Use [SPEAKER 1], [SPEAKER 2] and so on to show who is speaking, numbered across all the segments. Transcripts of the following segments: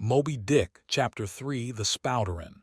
[SPEAKER 1] Moby Dick, Chapter 3, The Spouter-Inn.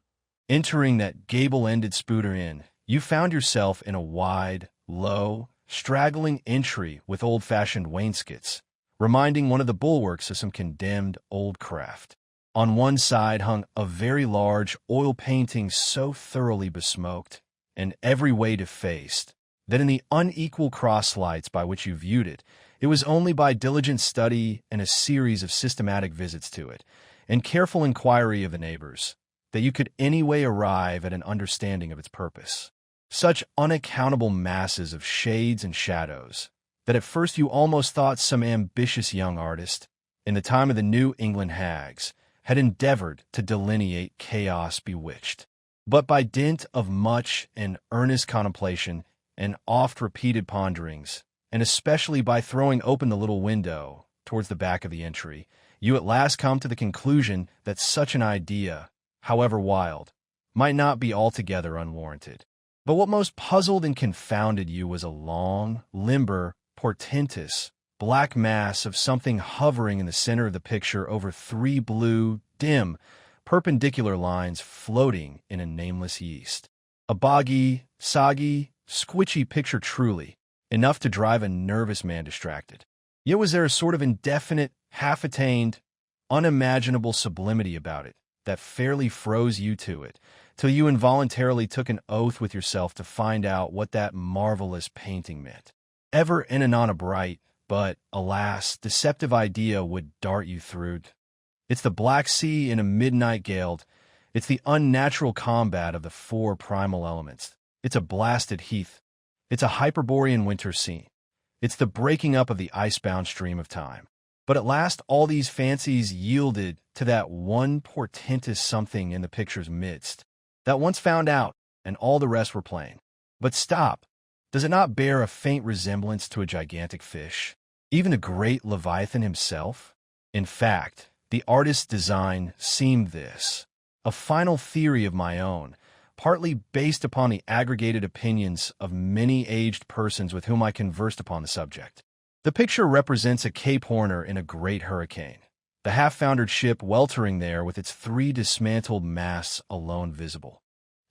[SPEAKER 2] Entering that gable-ended Spouter-Inn, you found yourself in a wide, low, straggling entry with old-fashioned wainscots, reminding one of the bulwarks of some condemned old craft. On one side hung a very large oil painting so thoroughly besmoked and every way defaced that in the unequal cross-lights by which you viewed it, it was only by diligent study and a series of systematic visits to it, and careful inquiry of the neighbors, that you could anyway arrive at an understanding of its purpose. Such unaccountable masses of shades and shadows, that at first you almost thought some ambitious young artist, in the time of the New England hags, had endeavored to delineate chaos bewitched. But by dint of much and earnest contemplation and oft-repeated ponderings, and especially by throwing open the little window towards the back of the entry, you at last come to the conclusion that such an idea, however wild, might not be altogether unwarranted. But what most puzzled and confounded you was a long, limber, portentous, black mass of something hovering in the center of the picture over three blue, dim, perpendicular lines floating in a nameless yeast. A boggy, soggy, squitchy picture truly, enough to drive a nervous man distracted. Yet was there a sort of indefinite, half-attained, unimaginable sublimity about it that fairly froze you to it, till you involuntarily took an oath with yourself to find out what that marvelous painting meant. Ever and anon a bright, but, alas, deceptive idea would dart you through. It's the Black Sea in a midnight gale. It's the unnatural combat of the four primal elements. It's a blasted heath. It's a Hyperborean winter scene. It's the breaking up of the icebound stream of time. But at last all these fancies yielded to that one portentous something in the picture's midst, that once found out, and all the rest were plain. But stop! Does it not bear a faint resemblance to a gigantic fish, even the great Leviathan himself? In fact, the artist's design seemed this, a final theory of my own, partly based upon the aggregated opinions of many aged persons with whom I conversed upon the subject. The picture represents a Cape Horner in a great hurricane, the half-foundered ship weltering there with its three dismantled masts alone visible.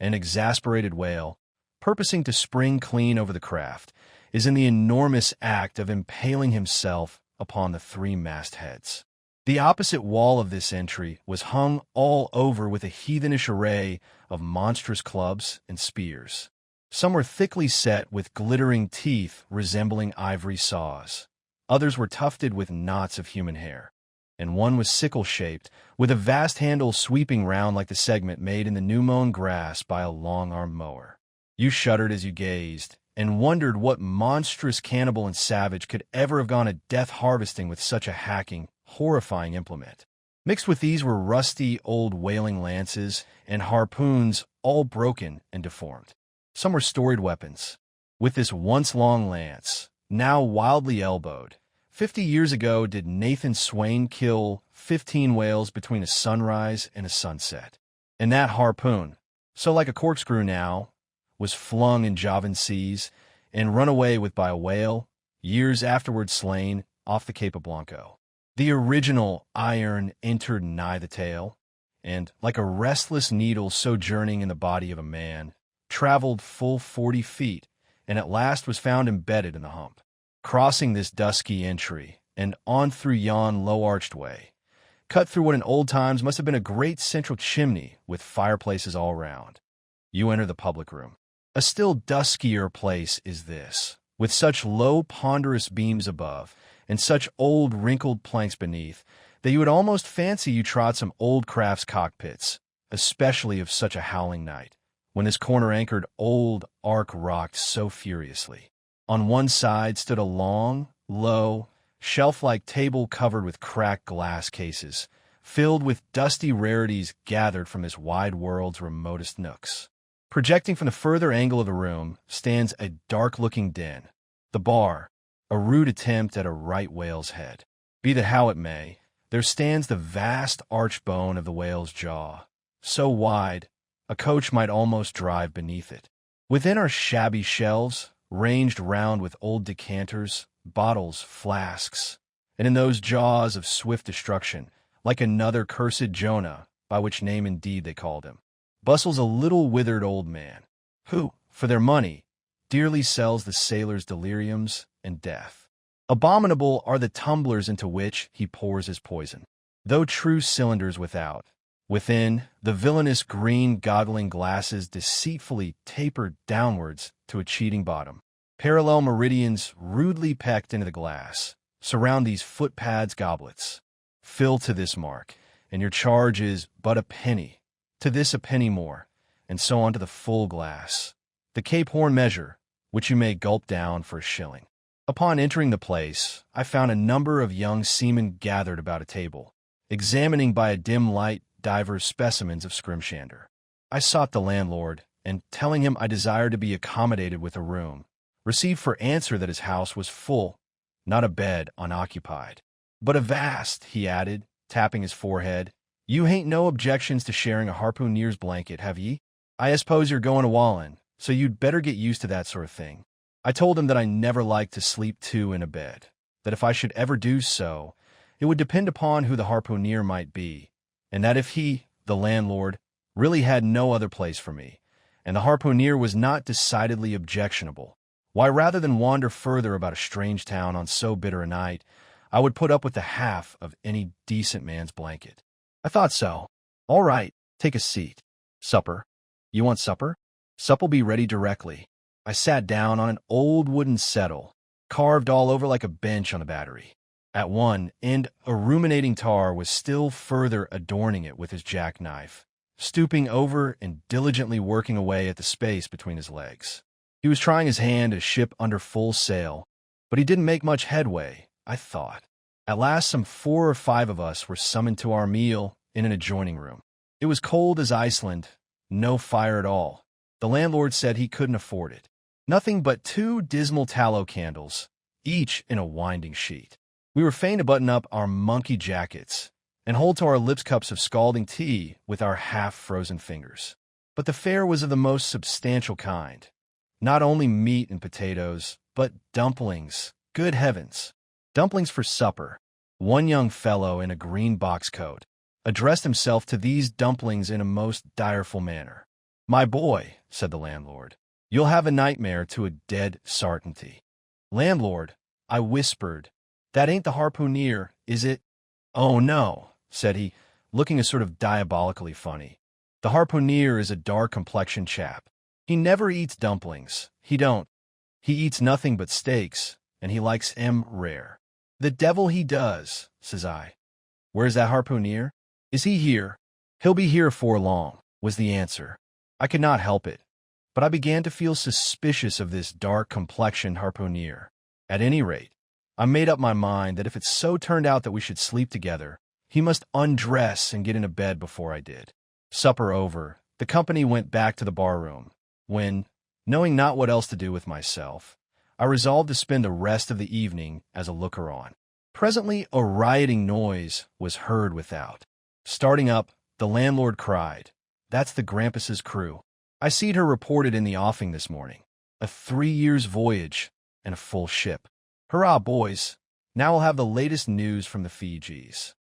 [SPEAKER 2] An exasperated whale, purposing to spring clean over the craft, is in the enormous act of impaling himself upon the three mastheads. The opposite wall of this entry was hung all over with a heathenish array of monstrous clubs and spears. Some were thickly set with glittering teeth resembling ivory saws. Others were tufted with knots of human hair, and one was sickle-shaped, with a vast handle sweeping round like the segment made in the new-mown grass by a long-armed mower. You shuddered as you gazed, and wondered what monstrous cannibal and savage could ever have gone a death-harvesting with such a hacking, horrifying implement. Mixed with these were rusty old whaling lances and harpoons, all broken and deformed. Some were storied weapons. With this once long lance, now wildly elbowed, 50 years ago did Nathan Swain kill 15 whales between a sunrise and a sunset. And that harpoon, so like a corkscrew now, was flung in Javan seas and run away with by a whale, years afterward slain off the Cape of Blanco. The original iron entered nigh the tail, and, like a restless needle sojourning in the body of a man, traveled full 40 feet, and at last was found embedded in the hump. Crossing this dusky entry, and on through yon low-arched way, cut through what in old times must have been a great central chimney with fireplaces all round, you enter the public room. A still duskier place is this, with such low ponderous beams above, and such old wrinkled planks beneath, that you would almost fancy you trod some old craft's cockpits, especially of such a howling night, when this corner-anchored old ark rocked so furiously. On one side stood a long, low, shelf-like table covered with cracked glass cases, filled with dusty rarities gathered from this wide world's remotest nooks. Projecting from the further angle of the room stands a dark-looking den, the bar, a rude attempt at a right whale's head. Be that how it may, there stands the vast arched bone of the whale's jaw, so wide a coach might almost drive beneath it. Within are shabby shelves, ranged round with old decanters, bottles, flasks, and in those jaws of swift destruction like another cursed Jonah, by which name indeed they called him, bustles a little withered old man, who, for their money, dearly sells the sailors' deliriums and death. Abominable are the tumblers into which he pours his poison, though true cylinders without. Within, the villainous green goggling glasses deceitfully taper downwards to a cheating bottom. Parallel meridians rudely pecked into the glass surround these footpads goblets. Fill to this mark, and your charge is but a penny. To this a penny more, and so on to the full glass. The Cape Horn measure, which you may gulp down for a shilling. Upon entering the place, I found a number of young seamen gathered about a table, examining by a dim light divers specimens of scrimshander. I sought the landlord, and telling him I desired to be accommodated with a room, received for answer that his house was full, not a bed unoccupied. But avast, he added, tapping his forehead, you hain't no objections to sharing a harpooneer's blanket, have ye? I suppose you're going to Wallen, so you'd better get used to that sort of thing. I told him that I never liked to sleep two in a bed, that if I should ever do so, it would depend upon who the harpooneer might be, and that if he, the landlord, really had no other place for me, and the harpooneer was not decidedly objectionable, why, rather than wander further about a strange town on so bitter a night, I would put up with the half of any decent man's blanket. I thought so. All right, take a seat. Supper. You want supper? Sup'll be ready directly. I sat down on an old wooden settle, carved all over like a bench on a battery. At one end, a ruminating tar was still further adorning it with his jackknife, stooping over and diligently working away at the space between his legs. He was trying his hand at a ship under full sail, but he didn't make much headway, I thought. At last, some 4 or 5 of us were summoned to our meal in an adjoining room. It was cold as Iceland, no fire at all. The landlord said he couldn't afford it. Nothing but 2 dismal tallow candles, each in a winding sheet. We were fain to button up our monkey jackets and hold to our lips cups of scalding tea with our half-frozen fingers. But the fare was of the most substantial kind. Not only meat and potatoes, but dumplings. Good heavens! Dumplings for supper. One young fellow in a green box coat addressed himself to these dumplings in a most direful manner. "My boy," said the landlord, "you'll have a nightmare to a dead sartainty." "Landlord," I whispered, "that ain't the harpooneer, is it?" "Oh, no," said he, looking a sort of diabolically funny. "The harpooneer is a dark-complexioned chap. He never eats dumplings. He don't. He eats nothing but steaks, and he likes 'em rare." "The devil he does," says I. "Where's that harpooneer? Is he here?" "He'll be here afore long," was the answer. I could not help it, but I began to feel suspicious of this dark-complexioned harpooneer. At any rate, I made up my mind that if it so turned out that we should sleep together, he must undress and get into bed before I did. Supper over, the company went back to the bar-room, when, knowing not what else to do with myself, I resolved to spend the rest of the evening as a looker-on. Presently a rioting noise was heard without. Starting up, the landlord cried, "That's the Grampus's crew. I seed her reported in the offing this morning. A 3 years' voyage and a full ship. Hurrah, boys! Now we'll have the latest news from the Fijis."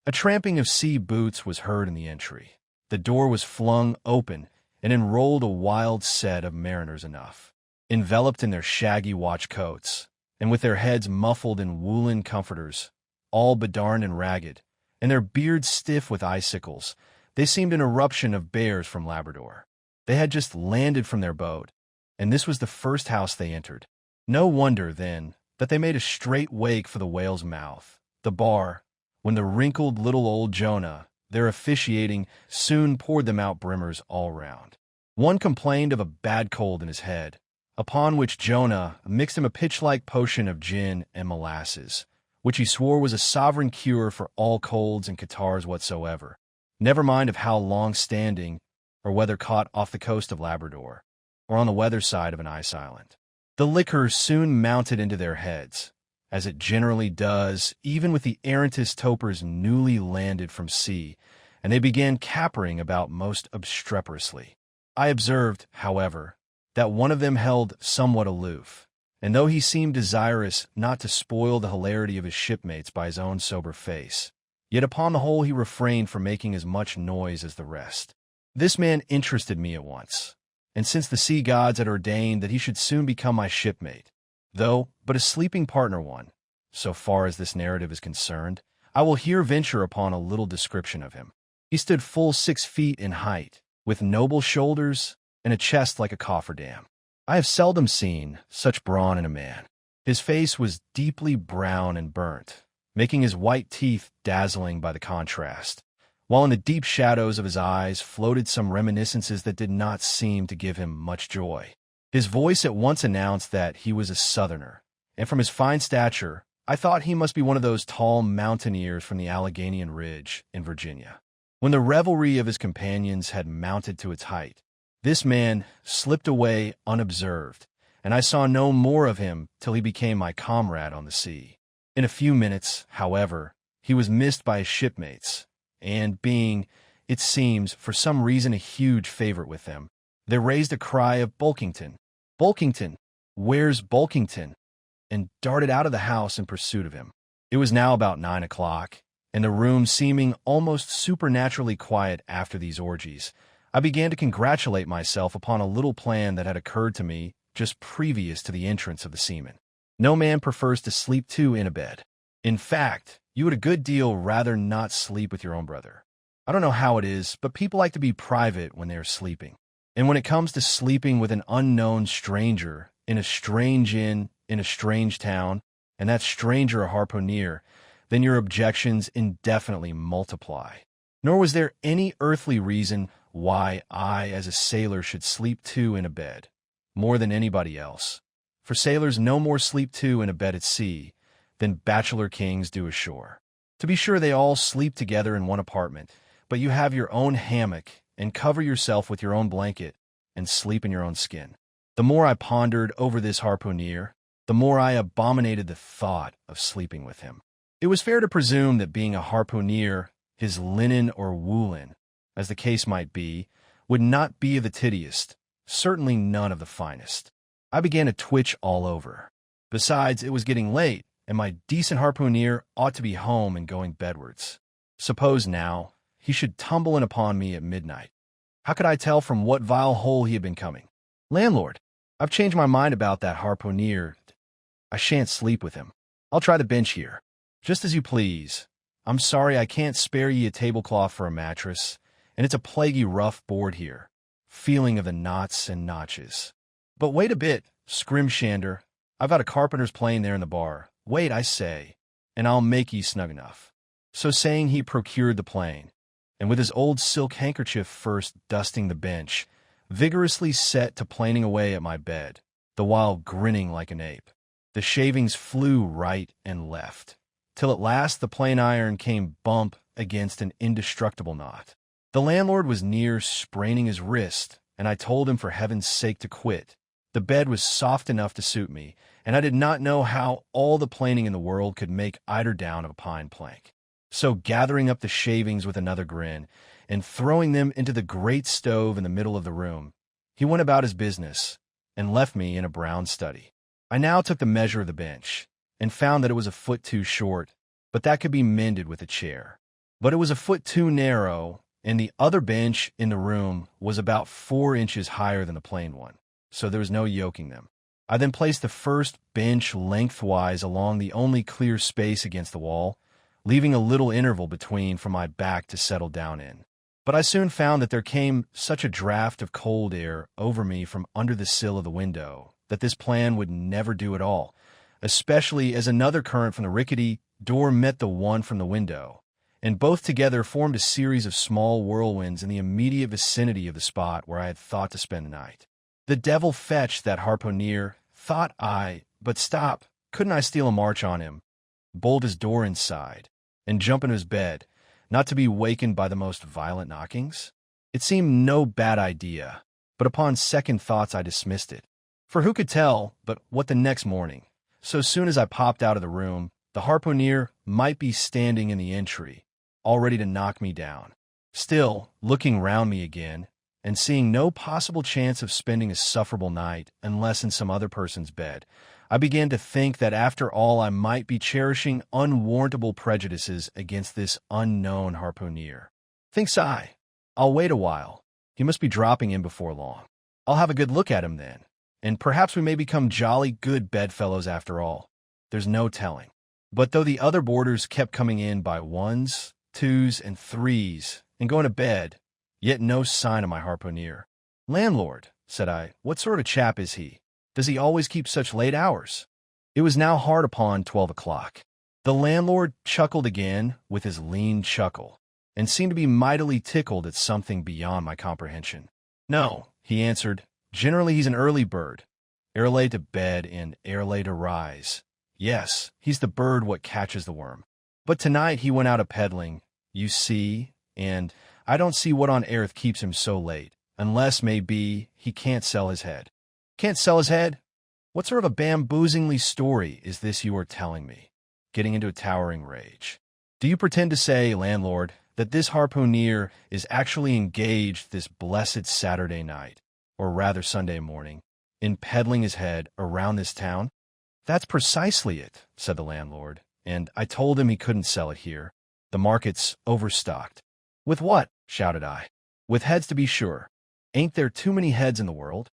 [SPEAKER 2] A tramping of sea boots was heard in the entry. The door was flung open, and in rolled a wild set of mariners enough, enveloped in their shaggy watch coats, and with their heads muffled in woolen comforters, all bedarned and ragged, and their beards stiff with icicles. They seemed an eruption of bears from Labrador. They had just landed from their boat, and this was the first house they entered. No wonder, then, that they made a straight wake for the whale's mouth, the bar, when the wrinkled little old Jonah, their officiating, soon poured them out brimmers all round. One complained of a bad cold in his head, upon which Jonah mixed him a pitch-like potion of gin and molasses, which he swore was a sovereign cure for all colds and catarrhs whatsoever, never mind of how long-standing, or whether caught off the coast of Labrador, or on the weather side of an ice island. The liquor soon mounted into their heads, as it generally does even with the errantest topers newly landed from sea, and they began capering about most obstreperously. I observed, however, that one of them held somewhat aloof, and though he seemed desirous not to spoil the hilarity of his shipmates by his own sober face, Yet upon the whole he refrained from making as much noise as the rest. This man interested me at once, and since the sea gods had ordained that he should soon become my shipmate, though but a sleeping partner one, so far as this narrative is concerned, I will here venture upon a little description of him. He stood full 6 feet in height, with noble shoulders and a chest like a cofferdam. I have seldom seen such brawn in a man. His face was deeply brown and burnt, making his white teeth dazzling by the contrast, while in the deep shadows of his eyes floated some reminiscences that did not seem to give him much joy. His voice at once announced that he was a Southerner, and from his fine stature, I thought he must be one of those tall mountaineers from the Alleghanian Ridge in Virginia. When the revelry of his companions had mounted to its height, this man slipped away unobserved, and I saw no more of him till he became my comrade on the sea. In a few minutes, however, he was missed by his shipmates, and being, it seems, for some reason a huge favorite with them, they raised a cry of Bulkington, Bulkington, where's Bulkington? And darted out of the house in pursuit of him. It was now about 9 o'clock, and the room seeming almost supernaturally quiet after these orgies, I began to congratulate myself upon a little plan that had occurred to me just previous to the entrance of the seamen. No man prefers to sleep two in a bed. In fact, you would a good deal rather not sleep with your own brother. I don't know how it is, but people like to be private when they are sleeping. And when it comes to sleeping with an unknown stranger in a strange inn, in a strange town, and that stranger a harpooner, then your objections indefinitely multiply. Nor was there any earthly reason why I, as a sailor, should sleep two in a bed, more than anybody else. For sailors no more sleep two in a bed at sea than bachelor kings do ashore. To be sure, they all sleep together in one apartment, but you have your own hammock and cover yourself with your own blanket and sleep in your own skin. The more I pondered over this harpooner, the more I abominated the thought of sleeping with him. It was fair to presume that being a harpooner, his linen or woolen, as the case might be, would not be of the tittiest, certainly none of the finest. I began to twitch all over. Besides, it was getting late, and my decent harpooner ought to be home and going bedwards. Suppose now he should tumble in upon me at midnight. How could I tell from what vile hole he had been coming? Landlord, I've changed my mind about that harpooner. I shan't sleep with him. I'll try the bench here. Just as you please. I'm sorry I can't spare ye a tablecloth for a mattress, and it's a plaguey rough board here, feeling of the knots and notches. But wait a bit, Scrimshander. I've got a carpenter's plane there in the bar. Wait, I say, and I'll make ye snug enough. So saying, he procured the plane, and with his old silk handkerchief first dusting the bench, vigorously set to planing away at my bed, the while grinning like an ape. The shavings flew right and left, till at last the plane iron came bump against an indestructible knot. The landlord was near spraining his wrist, and I told him for heaven's sake to quit. The bed was soft enough to suit me, and I did not know how all the planing in the world could make eiderdown of a pine plank. So gathering up the shavings with another grin, and throwing them into the great stove in the middle of the room, he went about his business, and left me in a brown study. I now took the measure of the bench, and found that it was a foot too short, but that could be mended with a chair. But it was a foot too narrow, and the other bench in the room was about 4 inches higher than the plain one, so there was no yoking them. I then placed the first bench lengthwise along the only clear space against the wall, leaving a little interval between for my back to settle down in. But I soon found that there came such a draught of cold air over me from under the sill of the window that this plan would never do at all, especially as another current from the rickety door met the one from the window, and both together formed a series of small whirlwinds in the immediate vicinity of the spot where I had thought to spend the night. The devil fetch that harpooner, thought I, but stop, couldn't I steal a march on him, bolt his door inside, and jump into his bed, not to be wakened by the most violent knockings? It seemed no bad idea, but upon second thoughts I dismissed it. For who could tell but what the next morning, so soon as I popped out of the room, the harpooner might be standing in the entry, all ready to knock me down. Still, looking round me again, and seeing no possible chance of spending a sufferable night unless in some other person's bed, I began to think that after all I might be cherishing unwarrantable prejudices against this unknown harpooner. Thinks I, I'll wait a while. He must be dropping in before long. I'll have a good look at him then, and perhaps we may become jolly good bedfellows after all. There's no telling. But though the other boarders kept coming in by ones, twos, and threes, and going to bed, yet no sign of my harpooner. "Landlord," said I, "what sort of chap is he? Does he always keep such late hours?" It was now hard upon 12 o'clock. The landlord chuckled again with his lean chuckle, and seemed to be mightily tickled at something beyond my comprehension. "No," he answered, "generally he's an early bird, early to bed and early to rise. Yes, he's the bird what catches the worm. But tonight he went out a-peddling, you see, and I don't see what on earth keeps him so late, unless, may be, he can't sell his head." "Can't sell his head? What sort of a bamboozingly story is this you are telling me?" Getting into a towering rage. "Do you pretend to say, landlord, that this harpooner is actually engaged this blessed Saturday night, or rather Sunday morning, in peddling his head around this town?" "That's precisely it," said the landlord, "and I told him he couldn't sell it here. The market's overstocked." "With what?" shouted I. "With heads, to be sure. Ain't there too many heads in the world?"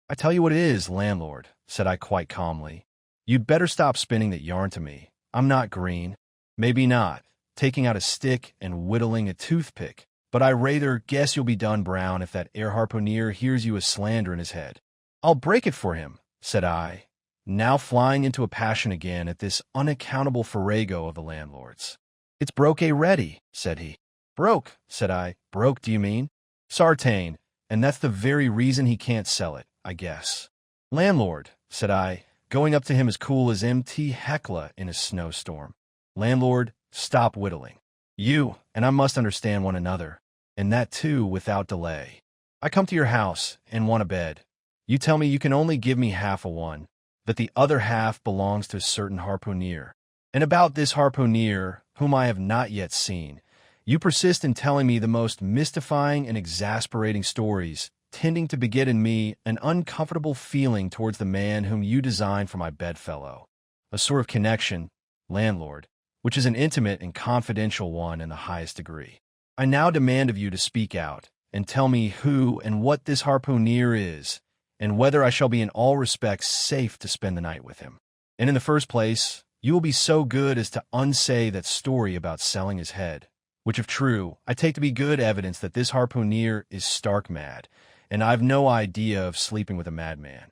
[SPEAKER 2] "I tell you what it is, landlord," said I quite calmly. "You'd better stop spinning that yarn to me. I'm not green. Maybe not, taking out a stick and whittling a toothpick, but I rather guess you'll be done brown if that air harpooner hears you a slander in his head." "I'll break it for him," said I, now flying into a passion again at this unaccountable farrago of the landlord's. "It's broke ready," said he. "Broke," said I. "Broke, do you mean?" "Sartain, and that's the very reason he can't sell it, I guess." "Landlord," said I, going up to him as cool as Mt. Hecla in a snowstorm. "Landlord, stop whittling. You and I must understand one another, and that too without delay. I come to your house and want a bed. You tell me you can only give me half a one, that the other half belongs to a certain harpooner. And about this harpooner, whom I have not yet seen, you persist in telling me the most mystifying and exasperating stories, tending to beget in me an uncomfortable feeling towards the man whom you design for my bedfellow. A sort of connection, landlord, which is an intimate and confidential one in the highest degree. I now demand of you to speak out, and tell me who and what this harpooner is, and whether I shall be in all respects safe to spend the night with him. And in the first place, you will be so good as to unsay that story about selling his head, which if true, I take to be good evidence that this harpooner is stark mad, and I've no idea of sleeping with a madman.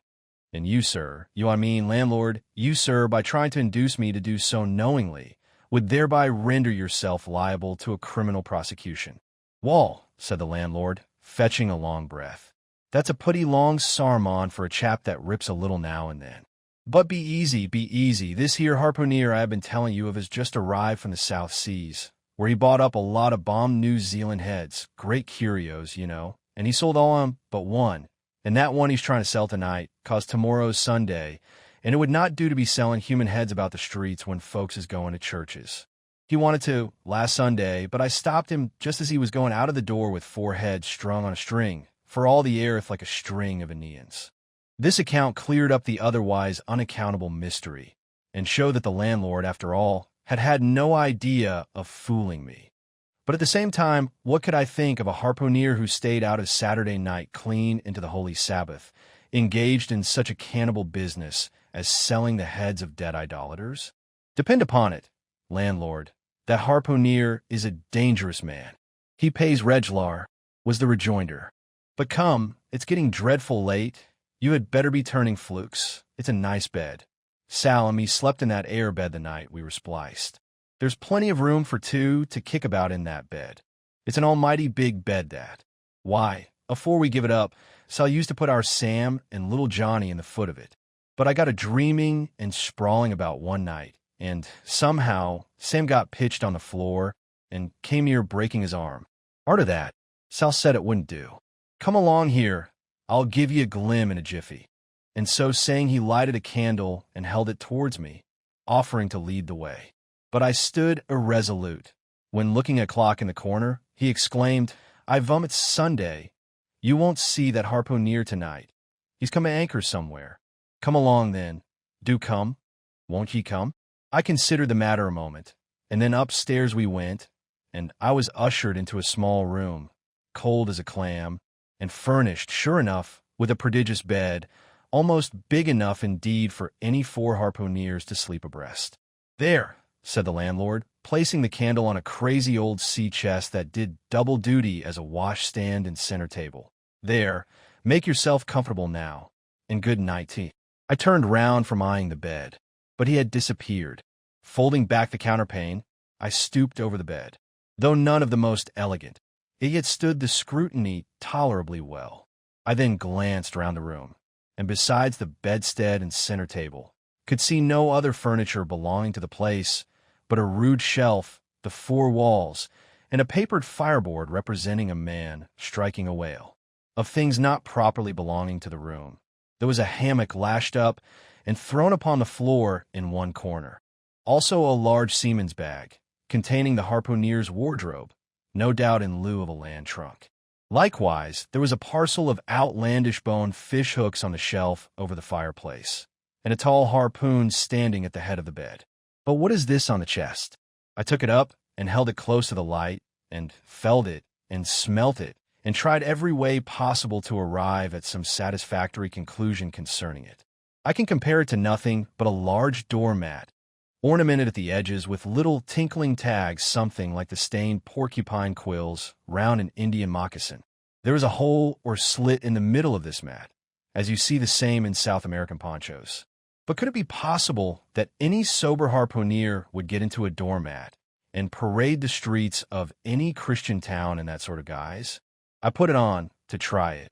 [SPEAKER 2] And you, sir, I mean, landlord, you, sir, by trying to induce me to do so knowingly, would thereby render yourself liable to a criminal prosecution." "Wall," said the landlord, fetching a long breath, "that's a putty long sarmon for a chap that rips a little now and then. But be easy, be easy. This here harpooner I have been telling you of has just arrived from the South Seas, where he bought up a lot of bomb New Zealand heads, great curios, you know, and he sold all of them but one, and that one he's trying to sell tonight, 'cause tomorrow's Sunday, and it would not do to be selling human heads about the streets when folks is going to churches. He wanted to last Sunday, but I stopped him just as he was going out of the door with 4 heads strung on a string, for all the earth like a string of Aeneans." This account cleared up the otherwise unaccountable mystery, and showed that the landlord, after all, had had no idea of fooling me. But at the same time, what could I think of a harpooner who stayed out his Saturday night clean into the Holy Sabbath, engaged in such a cannibal business as selling the heads of dead idolaters? "Depend upon it, landlord, that harpooner is a dangerous man. He pays reglar," was the rejoinder. "But come, it's getting dreadful late. You had better be turning flukes. It's a nice bed. Sal and me slept in that air bed the night we were spliced. There's plenty of room for 2 to kick about in that bed. It's an almighty big bed, that. Why, afore we give it up, Sal used to put our Sam and little Johnny in the foot of it. But I got a dreaming and sprawling about one night, and somehow Sam got pitched on the floor and came near breaking his arm. Arter that, Sal said it wouldn't do. 'Come along here, I'll give ye a glim in a jiffy.' And so saying, he lighted a candle and held it towards me, offering to lead the way. But I stood irresolute, when looking at a clock in the corner, he exclaimed, 'I vum it's Sunday. You won't see that harpooner tonight. He's come to anchor somewhere. Come along, then. Do come. Won't ye come?" I considered the matter a moment, and then upstairs we went, and I was ushered into a small room, cold as a clam, and furnished, sure enough, with a prodigious bed, almost big enough indeed for any 4 harpooneers to sleep abreast. "There," said the landlord, placing the candle on a crazy old sea chest that did double duty as a washstand and center table. "There, make yourself comfortable now, and good night tea." I turned round from eyeing the bed, but he had disappeared. Folding back the counterpane, I stooped over the bed. Though none of the most elegant, it yet stood the scrutiny tolerably well. I then glanced round the room, and besides the bedstead and center table, could see no other furniture belonging to the place but a rude shelf, the 4 walls, and a papered fireboard representing a man striking a whale. Of things not properly belonging to the room, there was a hammock lashed up and thrown upon the floor in one corner. Also a large seaman's bag, containing the harpooneer's wardrobe, no doubt in lieu of a land trunk. Likewise, there was a parcel of outlandish bone fish hooks on the shelf over the fireplace, and a tall harpoon standing at the head of the bed. But what is this on the chest? I took it up and held it close to the light, and felt it, and smelt it, and tried every way possible to arrive at some satisfactory conclusion concerning it. I can compare it to nothing but a large doormat, ornamented at the edges with little tinkling tags, something like the stained porcupine quills round an Indian moccasin. There is a hole or slit in the middle of this mat, as you see the same in South American ponchos. But could it be possible that any sober harpooner would get into a doormat and parade the streets of any Christian town in that sort of guise? I put it on to try it,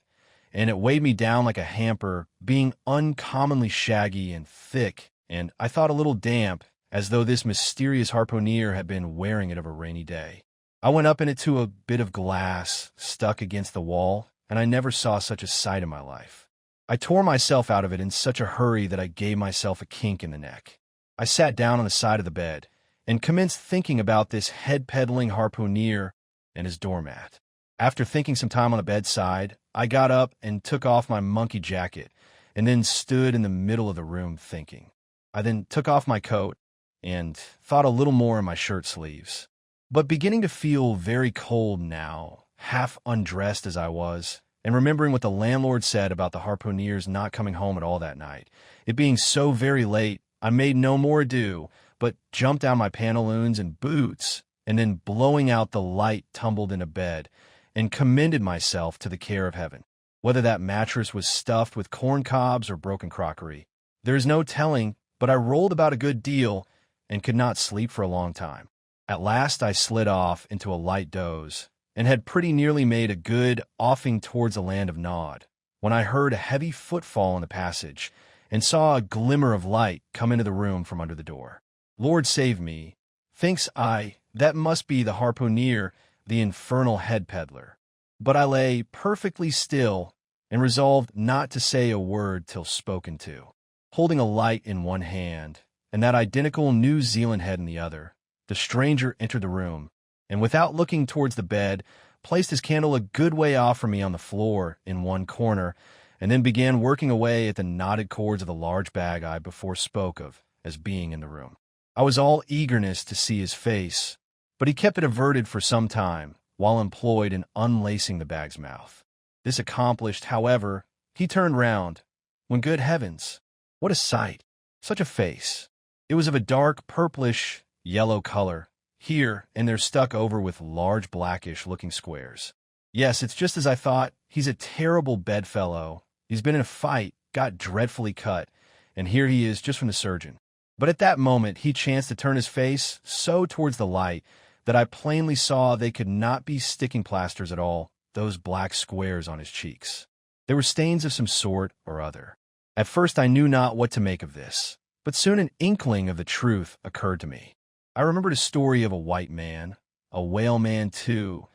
[SPEAKER 2] and it weighed me down like a hamper, being uncommonly shaggy and thick, and I thought a little damp, as though this mysterious harpooner had been wearing it of a rainy day. I went up in it to a bit of glass stuck against the wall, and I never saw such a sight in my life. I tore myself out of it in such a hurry that I gave myself a kink in the neck. I sat down on the side of the bed, and commenced thinking about this head-peddling harpooner and his doormat. After thinking some time on the bedside, I got up and took off my monkey jacket, and then stood in the middle of the room thinking. I then took off my coat, and thought a little more in my shirt sleeves. But beginning to feel very cold now, half undressed as I was, and remembering what the landlord said about the harpooneers not coming home at all that night, it being so very late, I made no more ado, but jumped down my pantaloons and boots, and then blowing out the light tumbled into bed, and commended myself to the care of heaven. Whether that mattress was stuffed with corn cobs or broken crockery, there is no telling, but I rolled about a good deal, and could not sleep for a long time. At last I slid off into a light doze, and had pretty nearly made a good offing towards the land of Nod, when I heard a heavy footfall in the passage, and saw a glimmer of light come into the room from under the door. Lord save me, thinks I, that must be the harpooner, the infernal head peddler. But I lay perfectly still, and resolved not to say a word till spoken to. Holding a light in one hand, and that identical New Zealand head in the other, the stranger entered the room, and without looking towards the bed, placed his candle a good way off from me on the floor in one corner, and then began working away at the knotted cords of the large bag I before spoke of as being in the room. I was all eagerness to see his face, but he kept it averted for some time, while employed in unlacing the bag's mouth. This accomplished, however, he turned round, when, good heavens, what a sight! Such a face! It was of a dark purplish yellow color, here and there stuck over with large blackish-looking squares. Yes, it's just as I thought. He's a terrible bedfellow. He's been in a fight, got dreadfully cut, and here he is just from the surgeon. But at that moment he chanced to turn his face so towards the light that I plainly saw they could not be sticking plasters at all, those black squares on his cheeks. They were stains of some sort or other. At first I knew not what to make of this, but soon an inkling of the truth occurred to me. I remembered a story of a white man, a whaleman too,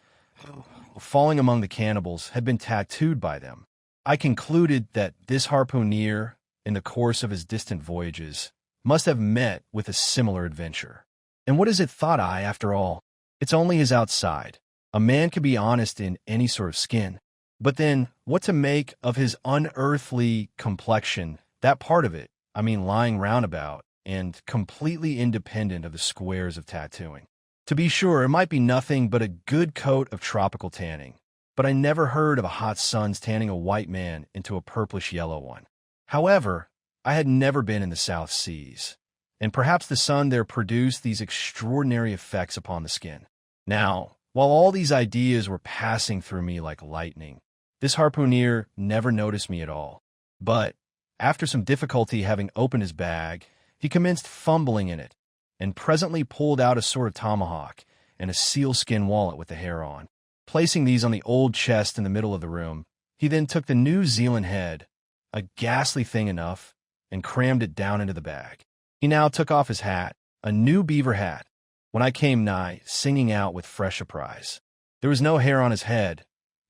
[SPEAKER 2] who, falling among the cannibals, had been tattooed by them. I concluded that this harpooner, in the course of his distant voyages, must have met with a similar adventure. And what is it, thought I, after all? It's only his outside. A man can be honest in any sort of skin. But then, what to make of his unearthly complexion, that part of it, lying roundabout, and completely independent of the squares of tattooing? To be sure, it might be nothing but a good coat of tropical tanning, but I never heard of a hot sun's tanning a white man into a purplish-yellow one. However, I had never been in the South Seas, and perhaps the sun there produced these extraordinary effects upon the skin. Now, while all these ideas were passing through me like lightning, this harpooner never noticed me at all. But, after some difficulty having opened his bag, he commenced fumbling in it, and presently pulled out a sort of tomahawk and a sealskin wallet with the hair on. Placing these on the old chest in the middle of the room, he then took the New Zealand head, a ghastly thing enough, and crammed it down into the bag. He now took off his hat, a new beaver hat, when I came nigh, singing out with fresh surprise. There was no hair on his head,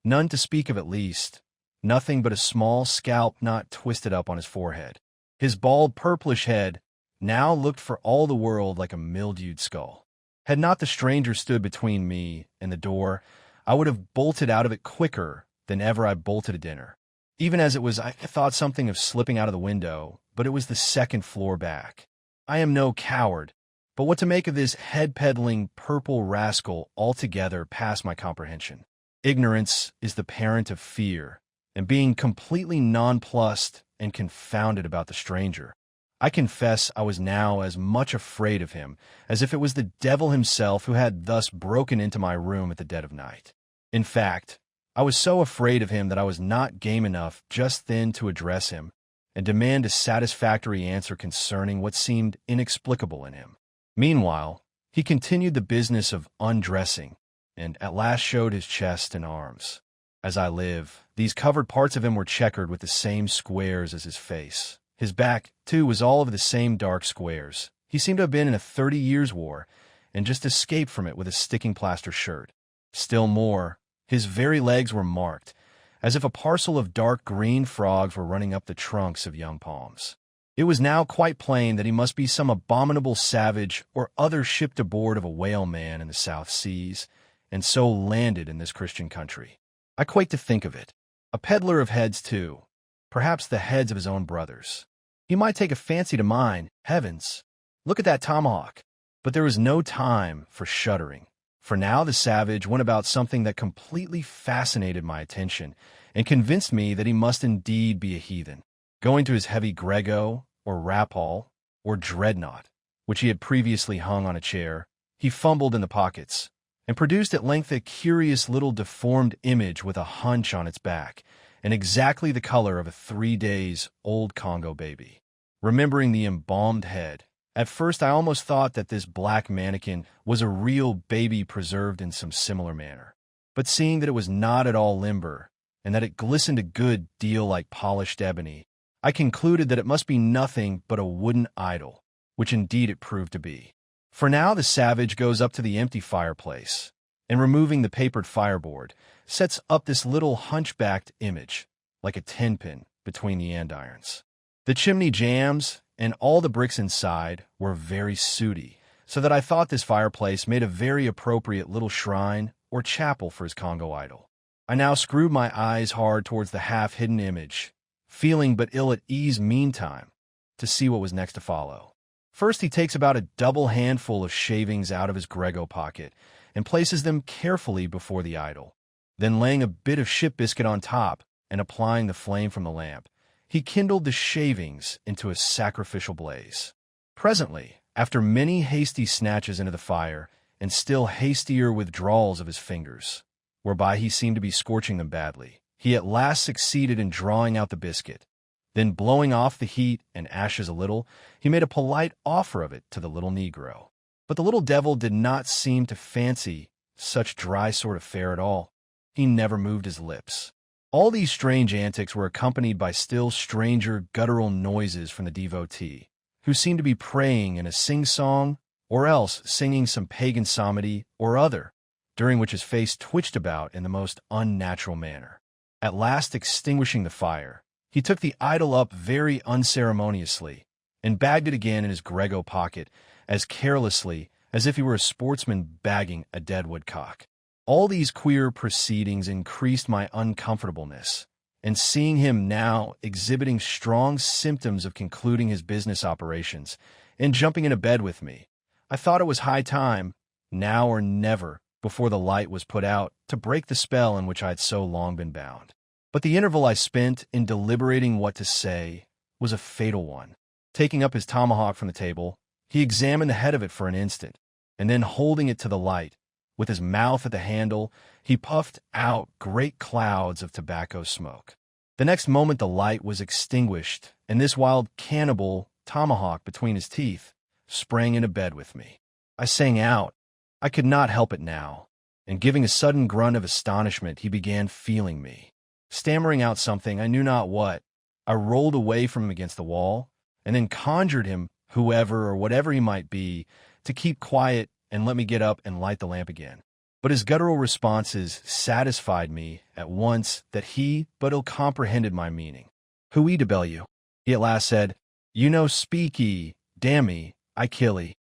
[SPEAKER 2] none to speak of at least, nothing but a small scalp knot twisted up on his forehead. His bald purplish head now looked for all the world like a mildewed skull. Had not the stranger stood between me and the door, I would have bolted out of it quicker than ever I bolted a dinner. Even as it was, I thought something of slipping out of the window, but it was the second floor back. I am no coward, but what to make of this head-peddling purple rascal altogether passed my comprehension. Ignorance is the parent of fear, and being completely nonplussed and confounded about the stranger, I confess I was now as much afraid of him as if it was the devil himself who had thus broken into my room at the dead of night. In fact, I was so afraid of him that I was not game enough just then to address him and demand a satisfactory answer concerning what seemed inexplicable in him. Meanwhile, he continued the business of undressing, and at last showed his chest and arms. As I live, these covered parts of him were checkered with the same squares as his face. His back, too, was all of the same dark squares. He seemed to have been in a 30 Years' War, and just escaped from it with a sticking plaster shirt. Still more, his very legs were marked, as if a parcel of dark green frogs were running up the trunks of young palms. It was now quite plain that he must be some abominable savage or other shipped aboard of a whaleman in the South Seas, and so landed in this Christian country. I quake to think of it. A peddler of heads, too. Perhaps the heads of his own brothers. He might take a fancy to mine. Heavens! Look at that tomahawk! But there was no time for shuddering, for now the savage went about something that completely fascinated my attention and convinced me that he must indeed be a heathen. Going to his heavy grego, or rapal, or dreadnought, which he had previously hung on a chair, he fumbled in the pockets, and produced at length a curious little deformed image with a hunch on its back, and exactly the color of a 3-days-old Congo baby. Remembering the embalmed head, at first I almost thought that this black mannequin was a real baby preserved in some similar manner. But seeing that it was not at all limber, and that it glistened a good deal like polished ebony, I concluded that it must be nothing but a wooden idol, which indeed it proved to be. For now the savage goes up to the empty fireplace, and removing the papered fireboard, sets up this little hunchbacked image, like a tenpin between the andirons. The chimney jambs and all the bricks inside were very sooty, so that I thought this fireplace made a very appropriate little shrine or chapel for his Congo idol. I now screwed my eyes hard towards the half-hidden image, feeling but ill at ease meantime, to see what was next to follow. First he takes about a double handful of shavings out of his grego pocket and places them carefully before the idol. Then laying a bit of ship biscuit on top and applying the flame from the lamp, he kindled the shavings into a sacrificial blaze. Presently, after many hasty snatches into the fire, and still hastier withdrawals of his fingers, whereby he seemed to be scorching them badly, he at last succeeded in drawing out the biscuit. Then blowing off the heat and ashes a little, he made a polite offer of it to the little negro. But the little devil did not seem to fancy such dry sort of fare at all. He never moved his lips. All these strange antics were accompanied by still stranger guttural noises from the devotee, who seemed to be praying in a sing-song, or else singing some pagan psalmody or other, during which his face twitched about in the most unnatural manner. At last extinguishing the fire, he took the idol up very unceremoniously, and bagged it again in his grego pocket as carelessly as if he were a sportsman bagging a dead woodcock. All these queer proceedings increased my uncomfortableness, and seeing him now exhibiting strong symptoms of concluding his business operations and jumping into bed with me, I thought it was high time, now or never, before the light was put out, to break the spell in which I had so long been bound. But the interval I spent in deliberating what to say was a fatal one. Taking up his tomahawk from the table, he examined the head of it for an instant, and then holding it to the light, with his mouth at the handle, he puffed out great clouds of tobacco smoke. The next moment the light was extinguished, and this wild cannibal, tomahawk between his teeth, sprang into bed with me. I sang out. I could not help it now, and giving a sudden grunt of astonishment, he began feeling me. Stammering out something, I knew not what, I rolled away from him against the wall, and then conjured him, whoever or whatever he might be, to keep quiet and let me get up and light the lamp again. But his guttural responses satisfied me at once that he but ill comprehended my meaning. "Who to bell you?" he at last said. "You no speak ye, damn me, I kill ye."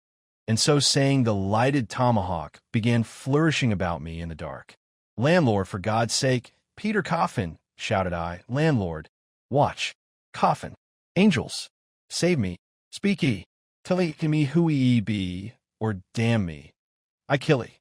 [SPEAKER 2] And so saying, the lighted tomahawk began flourishing about me in the dark. "Landlord, for God's sake, Peter Coffin," shouted I. "Landlord, watch, Coffin, angels, save me, speak ye, tell ye to me who ye be, or damn me, I kill ye."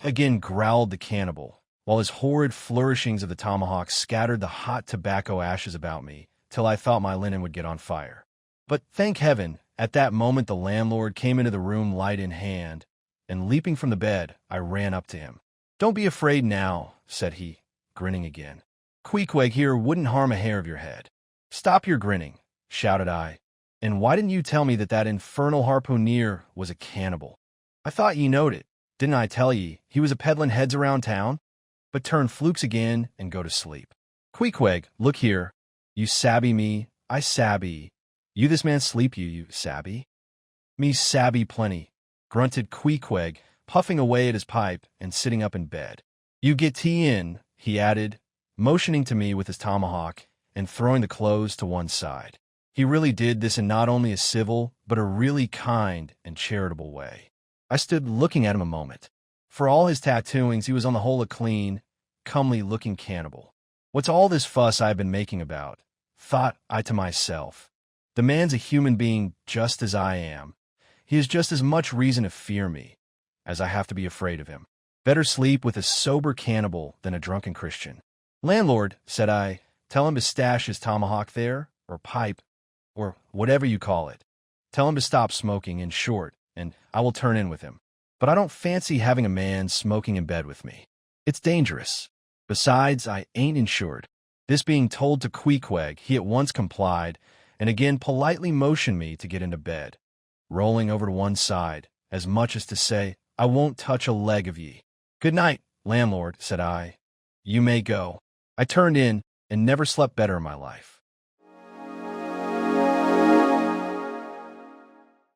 [SPEAKER 2] Again growled the cannibal, while his horrid flourishings of the tomahawk scattered the hot tobacco ashes about me, till I thought my linen would get on fire. But, thank heaven, at that moment the landlord came into the room light in hand, and leaping from the bed, I ran up to him. "Don't be afraid now," said he, grinning again. "Queequeg here wouldn't harm a hair of your head." "Stop your grinning," shouted I. "And why didn't you tell me that that infernal harpooneer was a cannibal? I thought ye knowed it. Didn't I tell ye he was a peddling heads around town? But turn flukes again and go to sleep. Queequeg, look here. You sabby me, I sabby. You this man sleep you sabby?" "Me sabby plenty," grunted Queequeg, puffing away at his pipe and sitting up in bed. "You get tea in," he added, motioning to me with his tomahawk and throwing the clothes to one side. He really did this in not only a civil, but a really kind and charitable way. I stood looking at him a moment. For all his tattooings, he was on the whole a clean, comely-looking cannibal. "What's all this fuss I've been making about?" thought I to myself. "The man's a human being just as I am. He has just as much reason to fear me as I have to be afraid of him. Better sleep with a sober cannibal than a drunken Christian." "Landlord," said I, "tell him to stash his tomahawk there, or pipe, or whatever you call it. Tell him to stop smoking, in short, and I will turn in with him. But I don't fancy having a man smoking in bed with me. It's dangerous. Besides, I ain't insured." This being told to Queequeg, he at once complied, and again politely motioned me to get into bed, rolling over to one side, as much as to say, "I won't touch a leg of ye." "Good night, landlord," said I. "You may go." I turned in, and never slept better in my life.